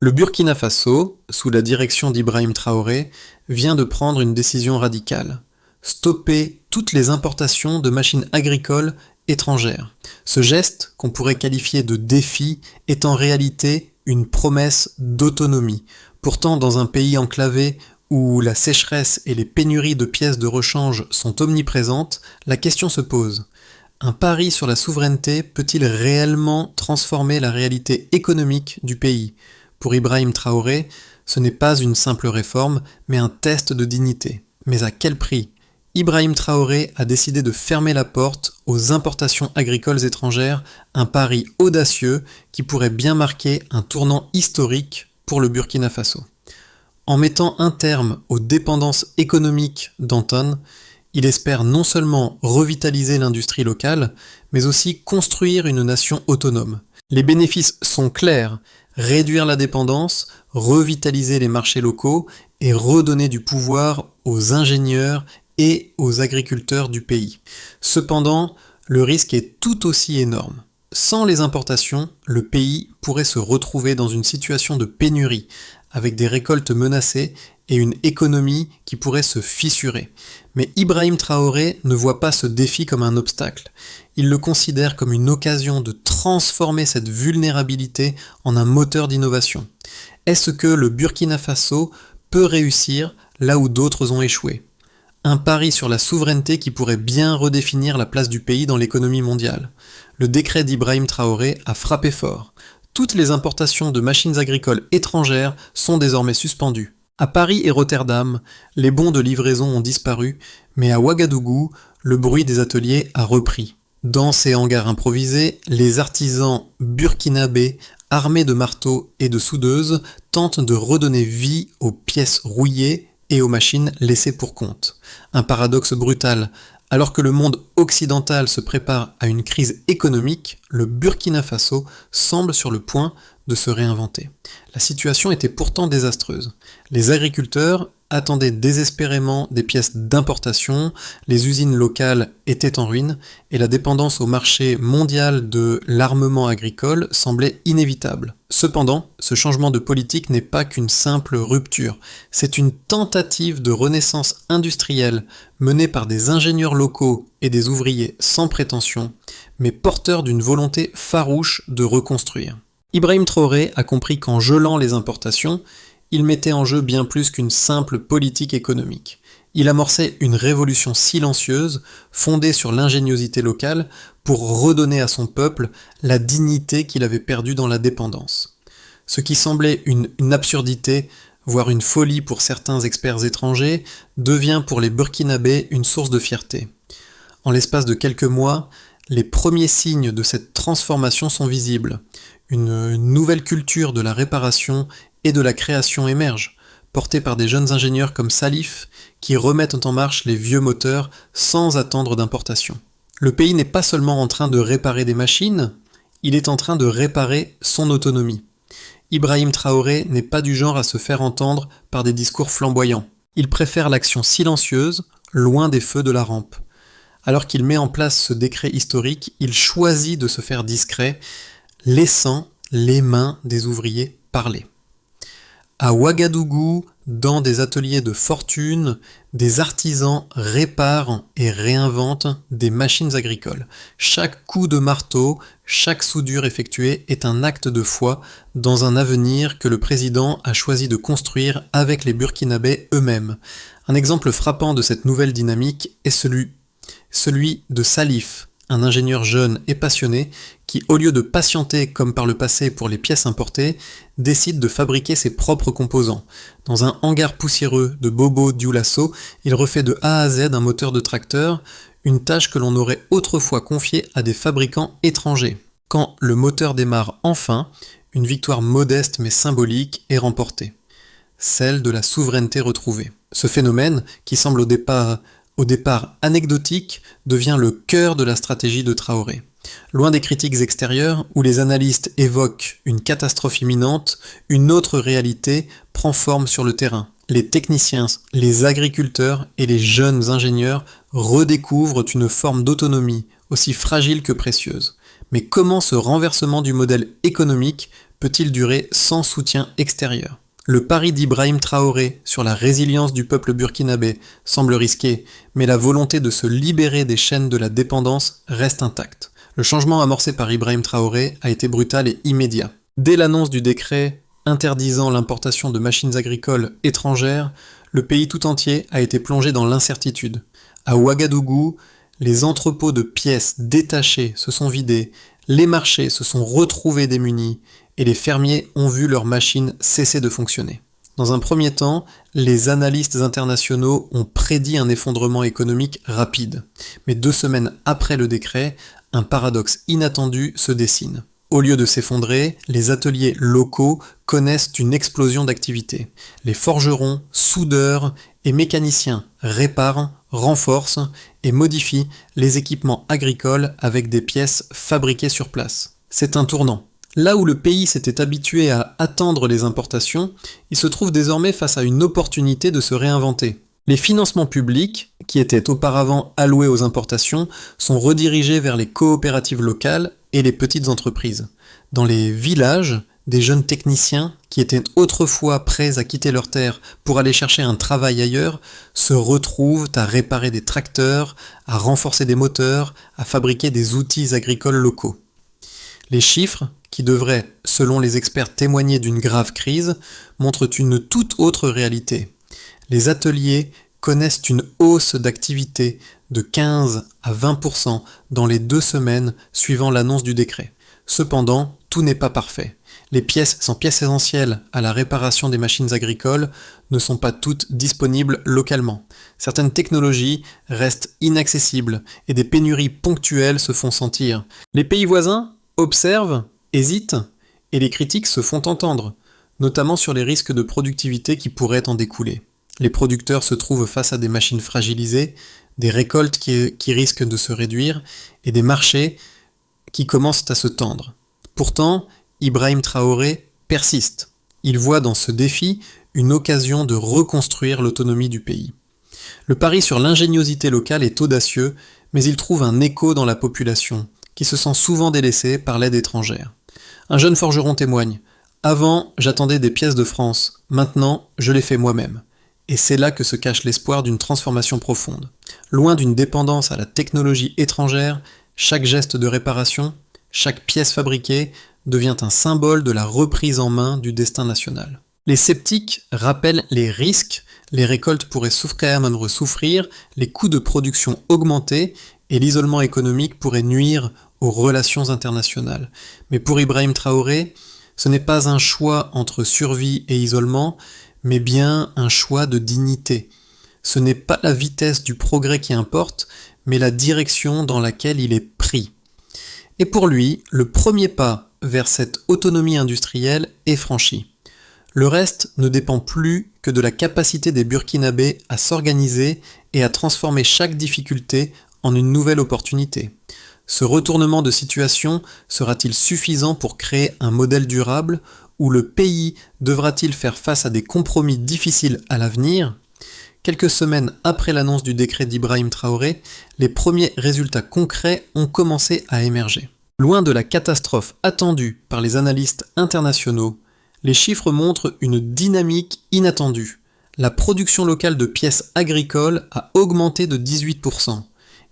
Le Burkina Faso, sous la direction d'Ibrahim Traoré, vient de prendre une décision radicale. Stopper toutes les importations de machines agricoles étrangères. Ce geste, qu'on pourrait qualifier de défi, est en réalité une promesse d'autonomie. Pourtant, dans un pays enclavé où la sécheresse et les pénuries de pièces de rechange sont omniprésentes, la question se pose. Un pari sur la souveraineté peut-il réellement transformer la réalité économique du pays ? Pour Ibrahim Traoré, ce n'est pas une simple réforme, mais un test de dignité. Mais à quel prix ? Ibrahim Traoré a décidé de fermer la porte aux importations agricoles étrangères, un pari audacieux qui pourrait bien marquer un tournant historique pour le Burkina Faso. En mettant un terme aux dépendances économiques d'Anton, il espère non seulement revitaliser l'industrie locale, mais aussi construire une nation autonome. Les bénéfices sont clairs: réduire la dépendance, revitaliser les marchés locaux et redonner du pouvoir aux ingénieurs et aux agriculteurs du pays. Cependant, le risque est tout aussi énorme. Sans les importations, le pays pourrait se retrouver dans une situation de pénurie, avec des récoltes menacées et une économie qui pourrait se fissurer. Mais Ibrahim Traoré ne voit pas ce défi comme un obstacle. Il le considère comme une occasion de transformer cette vulnérabilité en un moteur d'innovation. Est-ce que le Burkina Faso peut réussir là où d'autres ont échoué ? Un pari sur la souveraineté qui pourrait bien redéfinir la place du pays dans l'économie mondiale. Le décret d'Ibrahim Traoré a frappé fort. Toutes les importations de machines agricoles étrangères sont désormais suspendues. À Paris et Rotterdam, les bons de livraison ont disparu, mais à Ouagadougou, le bruit des ateliers a repris. Dans ces hangars improvisés, les artisans burkinabés, armés de marteaux et de soudeuses, tentent de redonner vie aux pièces rouillées et aux machines laissées pour compte. Un paradoxe brutal. Alors que le monde occidental se prépare à une crise économique, le Burkina Faso semble sur le point de se réinventer. La situation était pourtant désastreuse. Les agriculteurs attendaient désespérément des pièces d'importation, les usines locales étaient en ruine et la dépendance au marché mondial de l'armement agricole semblait inévitable. Cependant, ce changement de politique n'est pas qu'une simple rupture, c'est une tentative de renaissance industrielle menée par des ingénieurs locaux et des ouvriers sans prétention, mais porteurs d'une volonté farouche de reconstruire. Ibrahim Traoré a compris qu'en gelant les importations, il mettait en jeu bien plus qu'une simple politique économique. Il amorçait une révolution silencieuse, fondée sur l'ingéniosité locale, pour redonner à son peuple la dignité qu'il avait perdue dans la dépendance. Ce qui semblait une absurdité, voire une folie pour certains experts étrangers, devient pour les Burkinabés une source de fierté. En l'espace de quelques mois, les premiers signes de cette transformation sont visibles. Une nouvelle culture de la réparation et de la création émerge, portée par des jeunes ingénieurs comme Salif, qui remettent en marche les vieux moteurs sans attendre d'importation. Le pays n'est pas seulement en train de réparer des machines, il est en train de réparer son autonomie. Ibrahim Traoré n'est pas du genre à se faire entendre par des discours flamboyants. Il préfère l'action silencieuse, loin des feux de la rampe. Alors qu'il met en place ce décret historique, il choisit de se faire discret, laissant les mains des ouvriers parler. À Ouagadougou, dans des ateliers de fortune, des artisans réparent et réinventent des machines agricoles. Chaque coup de marteau, chaque soudure effectuée est un acte de foi dans un avenir que le président a choisi de construire avec les Burkinabés eux-mêmes. Un exemple frappant de cette nouvelle dynamique est celui de Salif, un ingénieur jeune et passionné qui, au lieu de patienter comme par le passé pour les pièces importées, décide de fabriquer ses propres composants. Dans un hangar poussiéreux de Bobo Dioulasso, il refait de A à Z un moteur de tracteur, une tâche que l'on aurait autrefois confiée à des fabricants étrangers. Quand le moteur démarre enfin, une victoire modeste mais symbolique est remportée. Celle de la souveraineté retrouvée. Ce phénomène, qui semble au départ anecdotique, devient le cœur de la stratégie de Traoré. Loin des critiques extérieures, où les analystes évoquent une catastrophe imminente, une autre réalité prend forme sur le terrain. Les techniciens, les agriculteurs et les jeunes ingénieurs redécouvrent une forme d'autonomie, aussi fragile que précieuse. Mais comment ce renversement du modèle économique peut-il durer sans soutien extérieur? Le pari d'Ibrahim Traoré sur la résilience du peuple burkinabé semble risqué, mais la volonté de se libérer des chaînes de la dépendance reste intacte. Le changement amorcé par Ibrahim Traoré a été brutal et immédiat. Dès l'annonce du décret interdisant l'importation de machines agricoles étrangères, le pays tout entier a été plongé dans l'incertitude. À Ouagadougou, les entrepôts de pièces détachées se sont vidés, les marchés se sont retrouvés démunis, et les fermiers ont vu leurs machines cesser de fonctionner. Dans un premier temps, les analystes internationaux ont prédit un effondrement économique rapide. Mais 2 semaines après le décret, un paradoxe inattendu se dessine. Au lieu de s'effondrer, les ateliers locaux connaissent une explosion d'activité. Les forgerons, soudeurs et mécaniciens réparent, renforcent et modifient les équipements agricoles avec des pièces fabriquées sur place. C'est un tournant. Là où le pays s'était habitué à attendre les importations, il se trouve désormais face à une opportunité de se réinventer. Les financements publics, qui étaient auparavant alloués aux importations, sont redirigés vers les coopératives locales et les petites entreprises. Dans les villages, des jeunes techniciens, qui étaient autrefois prêts à quitter leurs terres pour aller chercher un travail ailleurs, se retrouvent à réparer des tracteurs, à renforcer des moteurs, à fabriquer des outils agricoles locaux. Les chiffres, qui devraient, selon les experts, témoigner d'une grave crise, montrent une toute autre réalité. Les ateliers connaissent une hausse d'activité de 15 à 20% dans les 2 semaines suivant l'annonce du décret. Cependant, tout n'est pas parfait. Les pièces essentielles à la réparation des machines agricoles ne sont pas toutes disponibles localement. Certaines technologies restent inaccessibles et des pénuries ponctuelles se font sentir. Les pays voisins observent, hésitent et les critiques se font entendre, notamment sur les risques de productivité qui pourraient en découler. Les producteurs se trouvent face à des machines fragilisées, des récoltes qui risquent de se réduire et des marchés qui commencent à se tendre. Pourtant, Ibrahim Traoré persiste. Il voit dans ce défi une occasion de reconstruire l'autonomie du pays. Le pari sur l'ingéniosité locale est audacieux, mais il trouve un écho dans la population, qui se sent souvent délaissée par l'aide étrangère. Un jeune forgeron témoigne « Avant, j'attendais des pièces de France, maintenant, je les fais moi-même ». Et c'est là que se cache l'espoir d'une transformation profonde. Loin d'une dépendance à la technologie étrangère, chaque geste de réparation, chaque pièce fabriquée devient un symbole de la reprise en main du destin national. Les sceptiques rappellent les risques, les récoltes pourraient souffrir, les coûts de production augmenter et l'isolement économique pourrait nuire aux relations internationales. Mais pour Ibrahim Traoré, ce n'est pas un choix entre survie et isolement, mais bien un choix de dignité. Ce n'est pas la vitesse du progrès qui importe, mais la direction dans laquelle il est pris. Et pour lui, le premier pas vers cette autonomie industrielle est franchi. Le reste ne dépend plus que de la capacité des Burkinabés à s'organiser et à transformer chaque difficulté en une nouvelle opportunité. Ce retournement de situation sera-t-il suffisant pour créer un modèle durable ou le pays devra-t-il faire face à des compromis difficiles à l'avenir? Quelques semaines après l'annonce du décret d'Ibrahim Traoré, les premiers résultats concrets ont commencé à émerger. Loin de la catastrophe attendue par les analystes internationaux, les chiffres montrent une dynamique inattendue. La production locale de pièces agricoles a augmenté de 18%.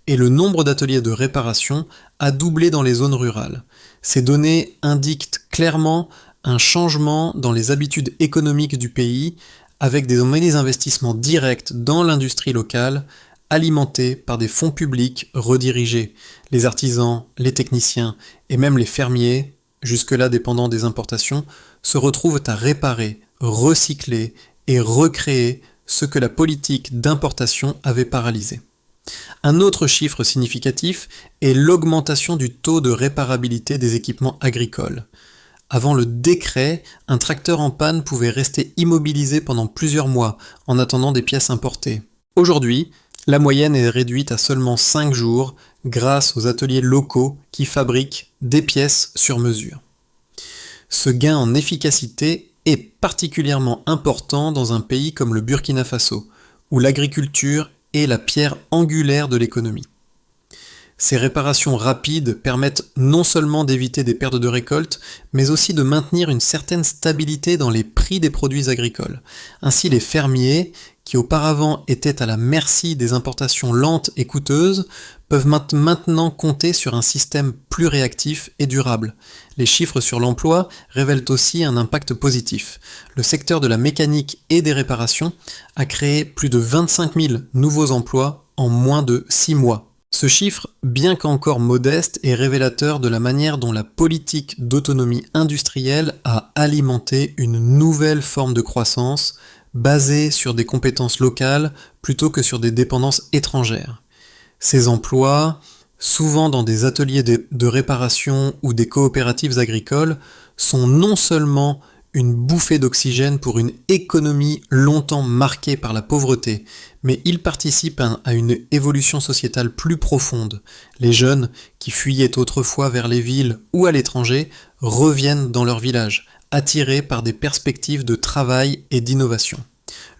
Et le nombre d'ateliers de réparation a doublé dans les zones rurales. Ces données indiquent clairement un changement dans les habitudes économiques du pays, avec des investissements directs dans l'industrie locale, alimentés par des fonds publics redirigés. Les artisans, les techniciens et même les fermiers, jusque-là dépendants des importations, se retrouvent à réparer, recycler et recréer ce que la politique d'importation avait paralysé. Un autre chiffre significatif est l'augmentation du taux de réparabilité des équipements agricoles. Avant le décret, un tracteur en panne pouvait rester immobilisé pendant plusieurs mois en attendant des pièces importées. Aujourd'hui, la moyenne est réduite à seulement 5 jours grâce aux ateliers locaux qui fabriquent des pièces sur mesure. Ce gain en efficacité est particulièrement important dans un pays comme le Burkina Faso, où l'agriculture est la pierre angulaire de l'économie. Ces réparations rapides permettent non seulement d'éviter des pertes de récolte, mais aussi de maintenir une certaine stabilité dans les prix des produits agricoles. Ainsi, les fermiers, qui auparavant étaient à la merci des importations lentes et coûteuses, peuvent maintenant compter sur un système plus réactif et durable. Les chiffres sur l'emploi révèlent aussi un impact positif. Le secteur de la mécanique et des réparations a créé plus de 25 000 nouveaux emplois en moins de 6 mois. Ce chiffre, bien qu'encore modeste, est révélateur de la manière dont la politique d'autonomie industrielle a alimenté une nouvelle forme de croissance basée sur des compétences locales plutôt que sur des dépendances étrangères. Ces emplois, souvent dans des ateliers de réparation ou des coopératives agricoles, sont non seulement une bouffée d'oxygène pour une économie longtemps marquée par la pauvreté, mais ils participent à une évolution sociétale plus profonde. Les jeunes, qui fuyaient autrefois vers les villes ou à l'étranger, reviennent dans leur village, attirés par des perspectives de travail et d'innovation.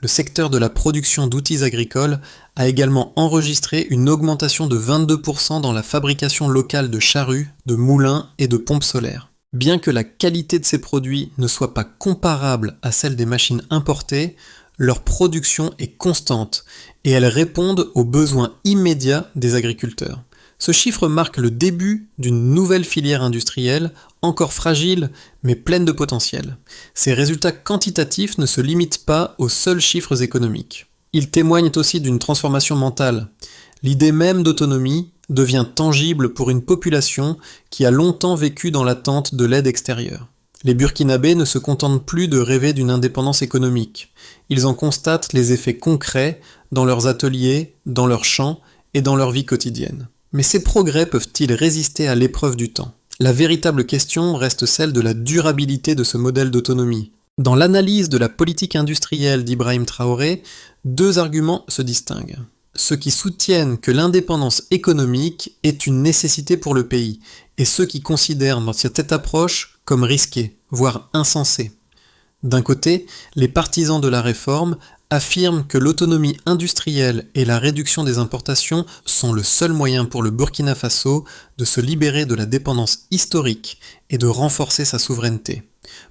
Le secteur de la production d'outils agricoles a également enregistré une augmentation de 22% dans la fabrication locale de charrues, de moulins et de pompes solaires. Bien que la qualité de ces produits ne soit pas comparable à celle des machines importées, leur production est constante et elles répondent aux besoins immédiats des agriculteurs. Ce chiffre marque le début d'une nouvelle filière industrielle, encore fragile mais pleine de potentiel. Ces résultats quantitatifs ne se limitent pas aux seuls chiffres économiques. Ils témoignent aussi d'une transformation mentale. L'idée même d'autonomie devient tangible pour une population qui a longtemps vécu dans l'attente de l'aide extérieure. Les Burkinabés ne se contentent plus de rêver d'une indépendance économique. Ils en constatent les effets concrets dans leurs ateliers, dans leurs champs et dans leur vie quotidienne. Mais ces progrès peuvent-ils résister à l'épreuve du temps ? La véritable question reste celle de la durabilité de ce modèle d'autonomie. Dans l'analyse de la politique industrielle d'Ibrahim Traoré, deux arguments se distinguent. Ceux qui soutiennent que l'indépendance économique est une nécessité pour le pays, et ceux qui considèrent cette approche comme risquée, voire insensée. D'un côté, les partisans de la réforme affirment que l'autonomie industrielle et la réduction des importations sont le seul moyen pour le Burkina Faso de se libérer de la dépendance historique et de renforcer sa souveraineté.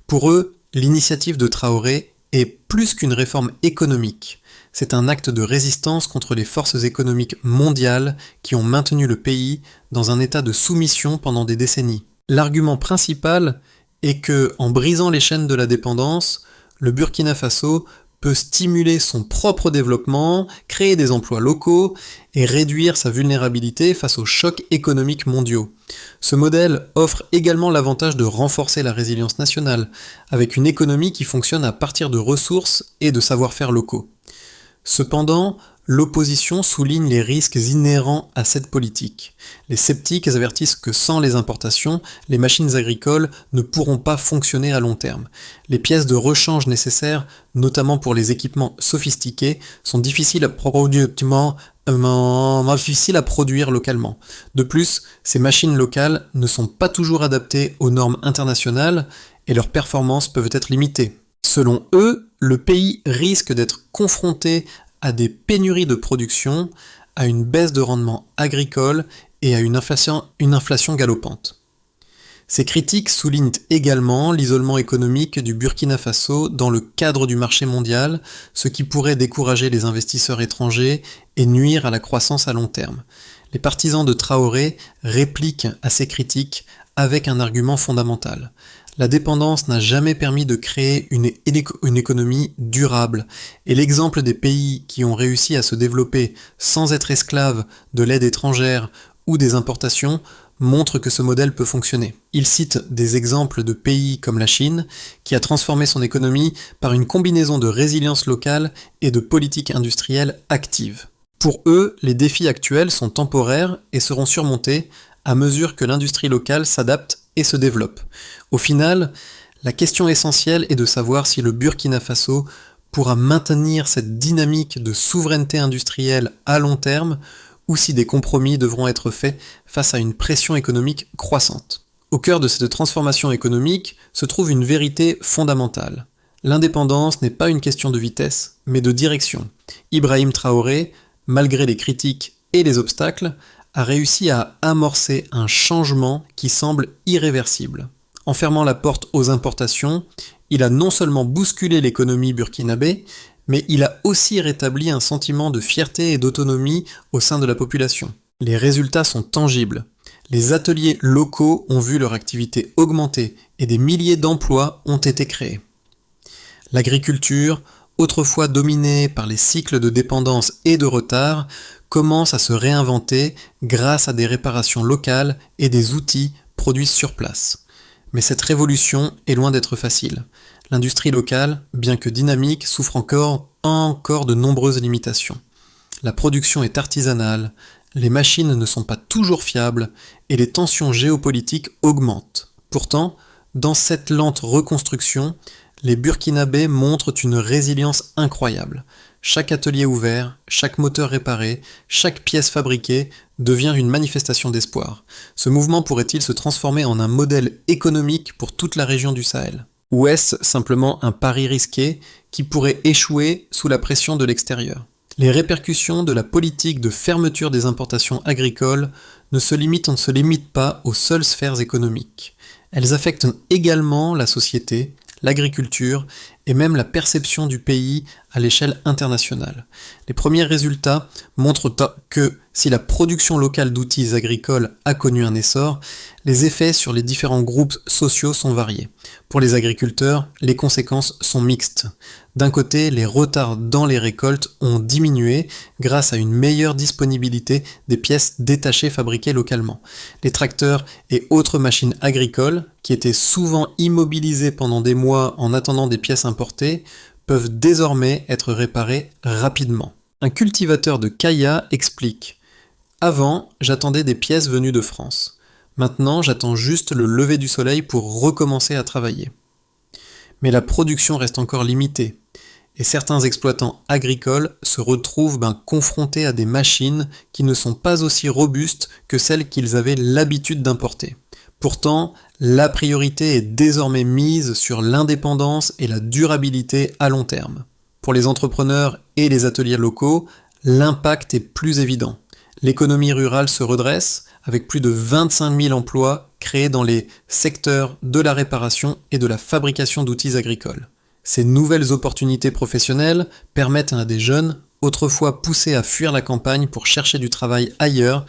Pour eux, l'initiative de Traoré est plus qu'une réforme économique. C'est un acte de résistance contre les forces économiques mondiales qui ont maintenu le pays dans un état de soumission pendant des décennies. L'argument principal est que, en brisant les chaînes de la dépendance, le Burkina Faso peut stimuler son propre développement, créer des emplois locaux et réduire sa vulnérabilité face aux chocs économiques mondiaux. Ce modèle offre également l'avantage de renforcer la résilience nationale, avec une économie qui fonctionne à partir de ressources et de savoir-faire locaux. Cependant, l'opposition souligne les risques inhérents à cette politique. Les sceptiques avertissent que sans les importations, les machines agricoles ne pourront pas fonctionner à long terme. Les pièces de rechange nécessaires, notamment pour les équipements sophistiqués, sont difficiles à produire localement. De plus, ces machines locales ne sont pas toujours adaptées aux normes internationales et leurs performances peuvent être limitées. Selon eux, le pays risque d'être confronté à des pénuries de production, à une baisse de rendement agricole et à une inflation galopante. Ces critiques soulignent également l'isolement économique du Burkina Faso dans le cadre du marché mondial, ce qui pourrait décourager les investisseurs étrangers et nuire à la croissance à long terme. Les partisans de Traoré répliquent à ces critiques avec un argument fondamental. La dépendance n'a jamais permis de créer une économie durable, et l'exemple des pays qui ont réussi à se développer sans être esclaves de l'aide étrangère ou des importations montre que ce modèle peut fonctionner. Il cite des exemples de pays comme la Chine, qui a transformé son économie par une combinaison de résilience locale et de politique industrielle active. Pour eux, les défis actuels sont temporaires et seront surmontés à mesure que l'industrie locale s'adapte et se développe. Au final, la question essentielle est de savoir si le Burkina Faso pourra maintenir cette dynamique de souveraineté industrielle à long terme ou si des compromis devront être faits face à une pression économique croissante. Au cœur de cette transformation économique se trouve une vérité fondamentale. L'indépendance n'est pas une question de vitesse, mais de direction. Ibrahim Traoré, malgré les critiques et les obstacles, a réussi à amorcer un changement qui semble irréversible. En fermant la porte aux importations, il a non seulement bousculé l'économie burkinabé, mais il a aussi rétabli un sentiment de fierté et d'autonomie au sein de la population. Les résultats sont tangibles. Les ateliers locaux ont vu leur activité augmenter et des milliers d'emplois ont été créés. L'agriculture, autrefois dominée par les cycles de dépendance et de retard, commence à se réinventer grâce à des réparations locales et des outils produits sur place. Mais cette révolution est loin d'être facile. L'industrie locale, bien que dynamique, souffre encore de nombreuses limitations. La production est artisanale, les machines ne sont pas toujours fiables et les tensions géopolitiques augmentent. Pourtant, dans cette lente reconstruction, les Burkinabés montrent une résilience incroyable. Chaque atelier ouvert, chaque moteur réparé, chaque pièce fabriquée devient une manifestation d'espoir. Ce mouvement pourrait-il se transformer en un modèle économique pour toute la région du Sahel ? Ou est-ce simplement un pari risqué qui pourrait échouer sous la pression de l'extérieur ? Les répercussions de la politique de fermeture des importations agricoles ne se limitent pas aux seules sphères économiques. Elles affectent également la société, l'agriculture et même la perception du pays à l'échelle internationale. Les premiers résultats montrent que si la production locale d'outils agricoles a connu un essor, les effets sur les différents groupes sociaux sont variés. Pour les agriculteurs, les conséquences sont mixtes. D'un côté, les retards dans les récoltes ont diminué grâce à une meilleure disponibilité des pièces détachées fabriquées localement. Les tracteurs et autres machines agricoles, qui étaient souvent immobilisées pendant des mois en attendant des pièces importées, peuvent désormais être réparés rapidement. Un cultivateur de Kaya explique : « Avant, j'attendais des pièces venues de France. Maintenant, j'attends juste le lever du soleil pour recommencer à travailler. » Mais la production reste encore limitée, et certains exploitants agricoles se retrouvent confrontés à des machines qui ne sont pas aussi robustes que celles qu'ils avaient l'habitude d'importer. Pourtant, la priorité est désormais mise sur l'indépendance et la durabilité à long terme. Pour les entrepreneurs et les ateliers locaux, l'impact est plus évident. L'économie rurale se redresse, avec plus de 25 000 emplois créés dans les secteurs de la réparation et de la fabrication d'outils agricoles. Ces nouvelles opportunités professionnelles permettent à des jeunes, autrefois poussés à fuir la campagne pour chercher du travail ailleurs,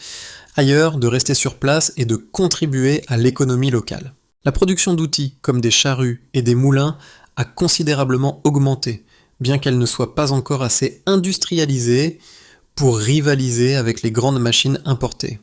de rester sur place et de contribuer à l'économie locale. La production d'outils comme des charrues et des moulins a considérablement augmenté, bien qu'elle ne soit pas encore assez industrialisée pour rivaliser avec les grandes machines importées.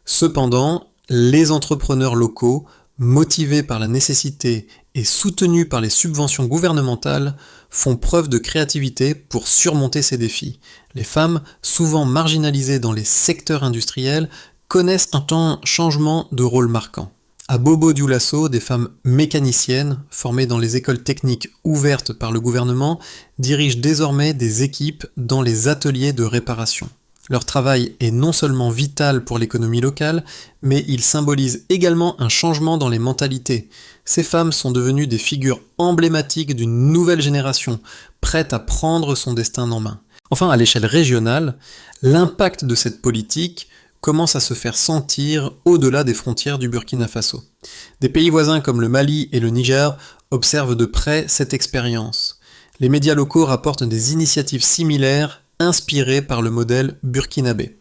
Cependant, les entrepreneurs locaux, motivés par la nécessité et soutenus par les subventions gouvernementales, font preuve de créativité pour surmonter ces défis. Les femmes, souvent marginalisées dans les secteurs industriels, connaissent un changement de rôle marquant. À Bobo-Dioulasso, des femmes mécaniciennes, formées dans les écoles techniques ouvertes par le gouvernement, dirigent désormais des équipes dans les ateliers de réparation. Leur travail est non seulement vital pour l'économie locale, mais il symbolise également un changement dans les mentalités. Ces femmes sont devenues des figures emblématiques d'une nouvelle génération, prête à prendre son destin en main. Enfin, à l'échelle régionale, l'impact de cette politique commence à se faire sentir au-delà des frontières du Burkina Faso. Des pays voisins comme le Mali et le Niger observent de près cette expérience. Les médias locaux rapportent des initiatives similaires inspirées par le modèle burkinabé.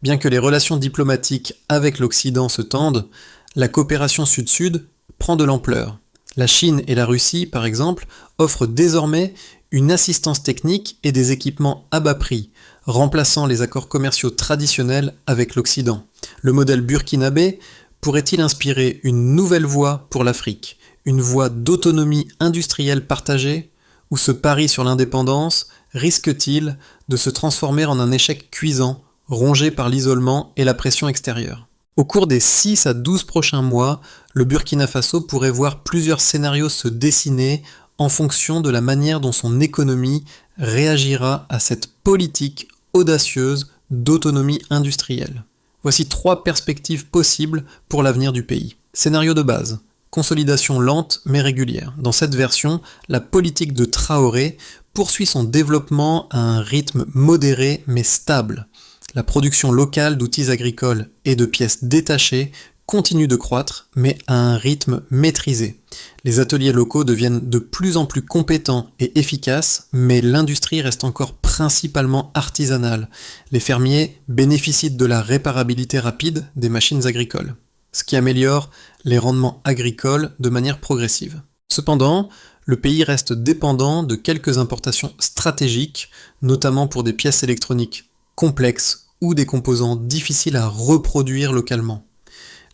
Bien que les relations diplomatiques avec l'Occident se tendent, la coopération sud-sud prend de l'ampleur. La Chine et la Russie, par exemple, offrent désormais une assistance technique et des équipements à bas prix, remplaçant les accords commerciaux traditionnels avec l'Occident. Le modèle burkinabé pourrait-il inspirer une nouvelle voie pour l'Afrique, une voie d'autonomie industrielle partagée, où ce pari sur l'indépendance risque-t-il de se transformer en un échec cuisant, rongé par l'isolement et la pression extérieure ? Au cours des 6 à 12 prochains mois, le Burkina Faso pourrait voir plusieurs scénarios se dessiner en fonction de la manière dont son économie réagira à cette politique audacieuse d'autonomie industrielle. Voici 3 perspectives possibles pour l'avenir du pays. Scénario de base. Consolidation lente mais régulière. Dans cette version, la politique de Traoré poursuit son développement à un rythme modéré mais stable. La production locale d'outils agricoles et de pièces détachées continue de croître, mais à un rythme maîtrisé. Les ateliers locaux deviennent de plus en plus compétents et efficaces, mais l'industrie reste encore principalement artisanale. Les fermiers bénéficient de la réparabilité rapide des machines agricoles, ce qui améliore les rendements agricoles de manière progressive. Cependant, le pays reste dépendant de quelques importations stratégiques, notamment pour des pièces électroniques complexes ou des composants difficiles à reproduire localement.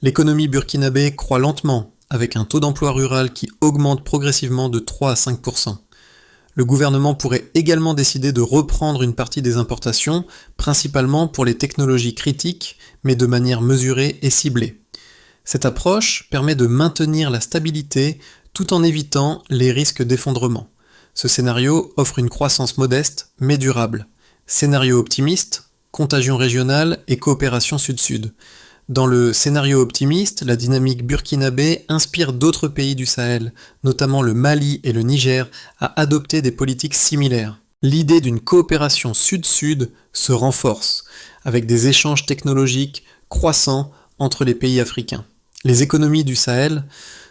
L'économie burkinabé croît lentement, avec un taux d'emploi rural qui augmente progressivement de 3 à 5%. Le gouvernement pourrait également décider de reprendre une partie des importations, principalement pour les technologies critiques, mais de manière mesurée et ciblée. Cette approche permet de maintenir la stabilité tout en évitant les risques d'effondrement. Ce scénario offre une croissance modeste mais durable. Scénario optimiste, contagion régionale et coopération sud-sud. Dans le scénario optimiste, la dynamique burkinabé inspire d'autres pays du Sahel, notamment le Mali et le Niger, à adopter des politiques similaires. L'idée d'une coopération sud-sud se renforce, avec des échanges technologiques croissants entre les pays africains. Les économies du Sahel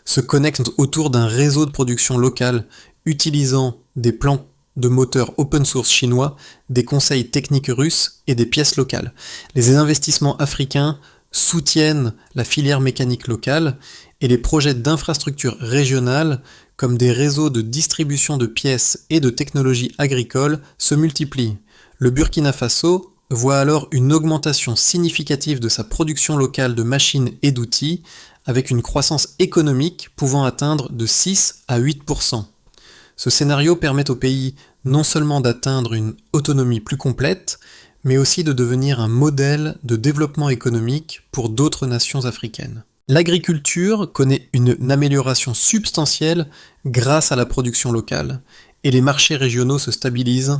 se connectent autour d'un réseau de production locale, utilisant des plans de moteurs open source chinois, des conseils techniques russes et des pièces locales. Les investissements africains soutiennent la filière mécanique locale et les projets d'infrastructures régionales comme des réseaux de distribution de pièces et de technologies agricoles se multiplient. Le Burkina Faso voit alors une augmentation significative de sa production locale de machines et d'outils avec une croissance économique pouvant atteindre de 6 à 8%. Ce scénario permet au pays non seulement d'atteindre une autonomie plus complète, mais aussi de devenir un modèle de développement économique pour d'autres nations africaines. L'agriculture connaît une amélioration substantielle grâce à la production locale, et les marchés régionaux se stabilisent,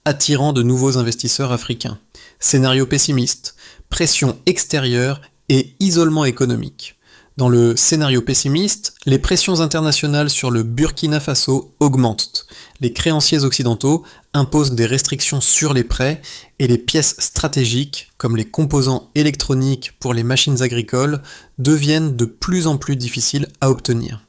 attirant de nouveaux investisseurs africains. Scénario pessimiste, pression extérieure et isolement économique. Dans le scénario pessimiste, les pressions internationales sur le Burkina Faso augmentent. Les créanciers occidentaux imposent des restrictions sur les prêts et les pièces stratégiques, comme les composants électroniques pour les machines agricoles, deviennent de plus en plus difficiles à obtenir.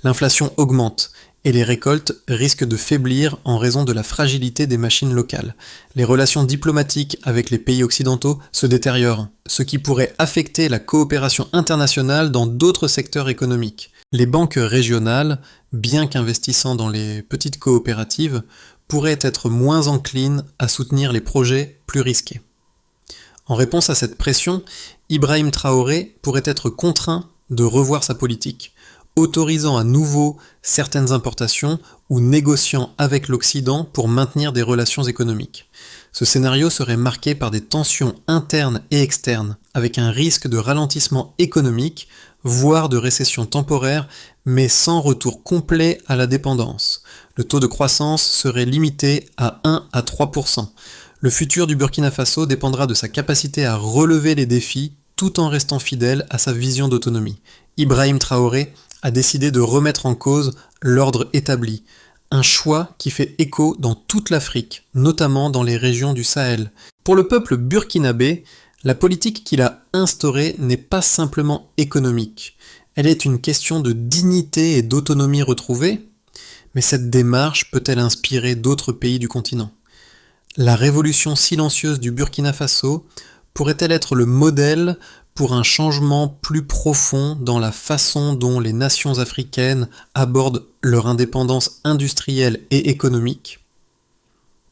L'inflation augmente et les récoltes risquent de faiblir en raison de la fragilité des machines locales. Les relations diplomatiques avec les pays occidentaux se détériorent, ce qui pourrait affecter la coopération internationale dans d'autres secteurs économiques. Les banques régionales, bien qu'investissant dans les petites coopératives, pourraient être moins enclines à soutenir les projets plus risqués. En réponse à cette pression, Ibrahim Traoré pourrait être contraint de revoir sa politique, autorisant à nouveau certaines importations ou négociant avec l'Occident pour maintenir des relations économiques. Ce scénario serait marqué par des tensions internes et externes, avec un risque de ralentissement économique, voire de récession temporaire, mais sans retour complet à la dépendance. Le taux de croissance serait limité à 1 à 3%. Le futur du Burkina Faso dépendra de sa capacité à relever les défis tout en restant fidèle à sa vision d'autonomie. Ibrahim Traoré a décidé de remettre en cause l'ordre établi, un choix qui fait écho dans toute l'Afrique, notamment dans les régions du Sahel. Pour le peuple burkinabé, la politique qu'il a instaurée n'est pas simplement économique, elle est une question de dignité et d'autonomie retrouvée, mais cette démarche peut-elle inspirer d'autres pays du continent ? La révolution silencieuse du Burkina Faso pourrait-elle être le modèle pour un changement plus profond dans la façon dont les nations africaines abordent leur indépendance industrielle et économique ?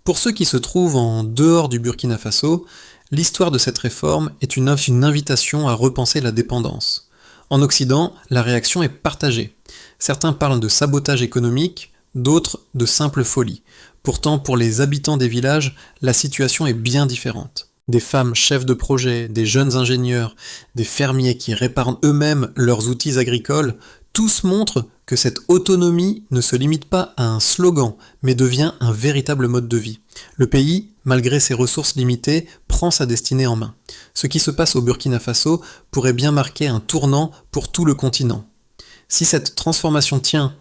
Pour ceux qui se trouvent en dehors du Burkina Faso, l'histoire de cette réforme est une invitation à repenser la dépendance. En Occident, la réaction est partagée. Certains parlent de sabotage économique, d'autres de simple folie. Pourtant, pour les habitants des villages, la situation est bien différente. Des femmes chefs de projet, des jeunes ingénieurs, des fermiers qui réparent eux-mêmes leurs outils agricoles, tous montrent que cette autonomie ne se limite pas à un slogan, mais devient un véritable mode de vie. Le pays, malgré ses ressources limitées, prend sa destinée en main. Ce qui se passe au Burkina Faso pourrait bien marquer un tournant pour tout le continent. Si cette transformation tient,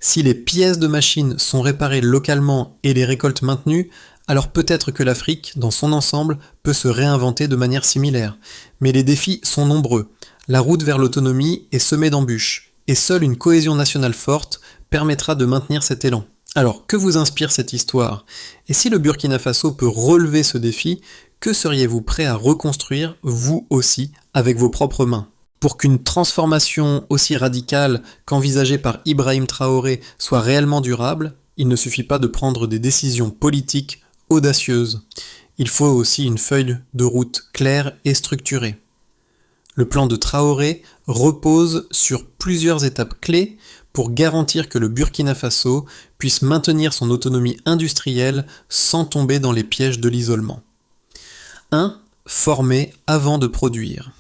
si les pièces de machines sont réparées localement et les récoltes maintenues, Alors peut-être que l'Afrique, dans son ensemble, peut se réinventer de manière similaire. Mais les défis sont nombreux. La route vers l'autonomie est semée d'embûches, et seule une cohésion nationale forte permettra de maintenir cet élan. Alors, que vous inspire cette histoire? Et si le Burkina Faso peut relever ce défi, que seriez-vous prêt à reconstruire, vous aussi, avec vos propres mains? Pour qu'une transformation aussi radicale qu'envisagée par Ibrahim Traoré soit réellement durable, il ne suffit pas de prendre des décisions politiques audacieuses. Il faut aussi une feuille de route claire et structurée. Le plan de Traoré repose sur plusieurs étapes clés pour garantir que le Burkina Faso puisse maintenir son autonomie industrielle sans tomber dans les pièges de l'isolement. 1. Former avant de produire.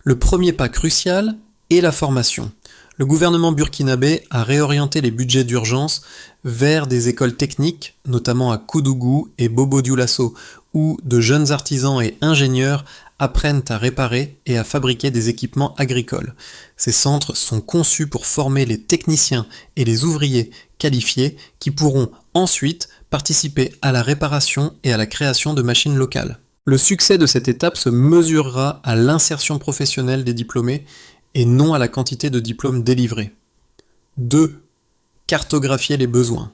Le premier pas crucial est la formation. Le gouvernement burkinabé a réorienté les budgets d'urgence vers des écoles techniques, notamment à Koudougou et Bobo-Dioulasso, où de jeunes artisans et ingénieurs apprennent à réparer et à fabriquer des équipements agricoles. Ces centres sont conçus pour former les techniciens et les ouvriers qualifiés qui pourront ensuite participer à la réparation et à la création de machines locales. Le succès de cette étape se mesurera à l'insertion professionnelle des diplômés et non à la quantité de diplômes délivrés. 2. Cartographier les besoins.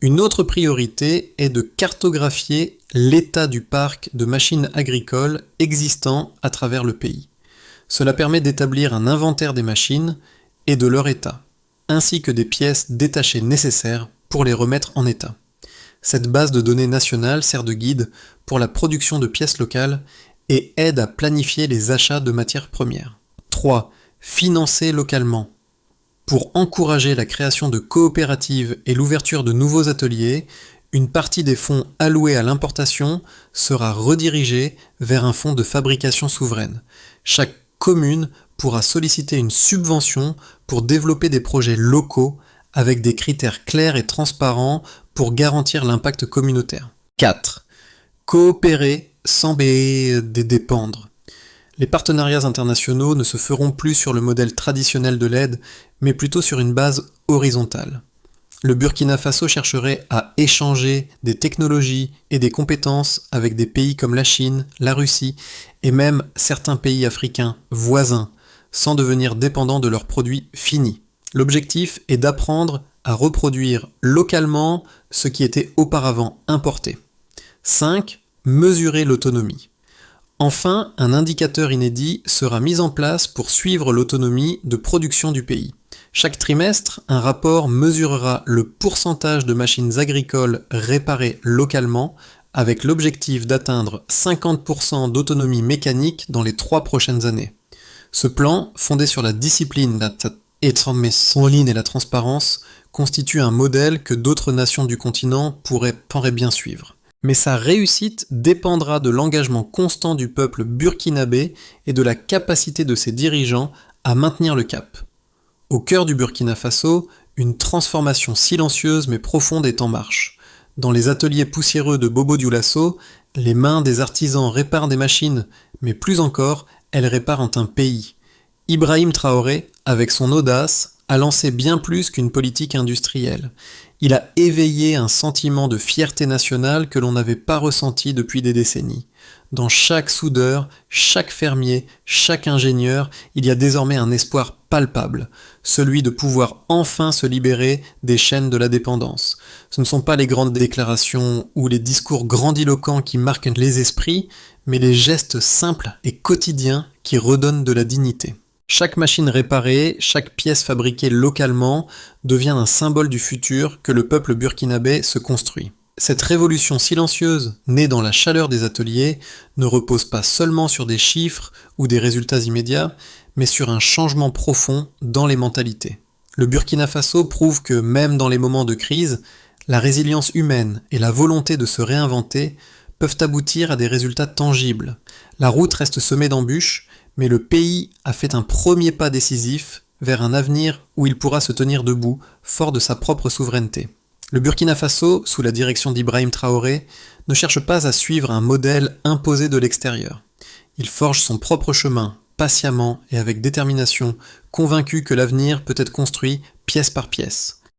Une autre priorité est de cartographier l'état du parc de machines agricoles existant à travers le pays. Cela permet d'établir un inventaire des machines et de leur état, ainsi que des pièces détachées nécessaires pour les remettre en état. Cette base de données nationale sert de guide pour la production de pièces locales et aide à planifier les achats de matières premières. 3. Financer localement. Pour encourager la création de coopératives et l'ouverture de nouveaux ateliers, une partie des fonds alloués à l'importation sera redirigée vers un fonds de fabrication souveraine. Chaque commune pourra solliciter une subvention pour développer des projets locaux avec des critères clairs et transparents pour garantir l'impact communautaire. 4. Coopérer sans dépendre. Les partenariats internationaux ne se feront plus sur le modèle traditionnel de l'aide, mais plutôt sur une base horizontale. Le Burkina Faso chercherait à échanger des technologies et des compétences avec des pays comme la Chine, la Russie et même certains pays africains voisins, sans devenir dépendants de leurs produits finis. L'objectif est d'apprendre à reproduire localement ce qui était auparavant importé. 5. Mesurer l'autonomie. Enfin, un indicateur inédit sera mis en place pour suivre l'autonomie de production du pays. Chaque trimestre, un rapport mesurera le pourcentage de machines agricoles réparées localement avec l'objectif d'atteindre 50% d'autonomie mécanique dans les 3 prochaines années. Ce plan, fondé sur la discipline et la transparence, constitue un modèle que d'autres nations du continent pourraient bien suivre. Mais sa réussite dépendra de l'engagement constant du peuple burkinabé et de la capacité de ses dirigeants à maintenir le cap. Au cœur du Burkina Faso, une transformation silencieuse mais profonde est en marche. Dans les ateliers poussiéreux de Bobo-Dioulasso, les mains des artisans réparent des machines, mais plus encore, elles réparent un pays. Ibrahim Traoré, avec son audace, a lancé bien plus qu'une politique industrielle. Il a éveillé un sentiment de fierté nationale que l'on n'avait pas ressenti depuis des décennies. Dans chaque soudeur, chaque fermier, chaque ingénieur, il y a désormais un espoir palpable, celui de pouvoir enfin se libérer des chaînes de la dépendance. Ce ne sont pas les grandes déclarations ou les discours grandiloquents qui marquent les esprits, mais les gestes simples et quotidiens qui redonnent de la dignité. Chaque machine réparée, chaque pièce fabriquée localement devient un symbole du futur que le peuple burkinabé se construit. Cette révolution silencieuse, née dans la chaleur des ateliers, ne repose pas seulement sur des chiffres ou des résultats immédiats, mais sur un changement profond dans les mentalités. Le Burkina Faso prouve que même dans les moments de crise, la résilience humaine et la volonté de se réinventer peuvent aboutir à des résultats tangibles. La route reste semée d'embûches, mais le pays a fait un premier pas décisif vers un avenir où il pourra se tenir debout, fort de sa propre souveraineté. Le Burkina Faso, sous la direction d'Ibrahim Traoré, ne cherche pas à suivre un modèle imposé de l'extérieur. Il forge son propre chemin, patiemment et avec détermination, convaincu que l'avenir peut être construit pièce par pièce.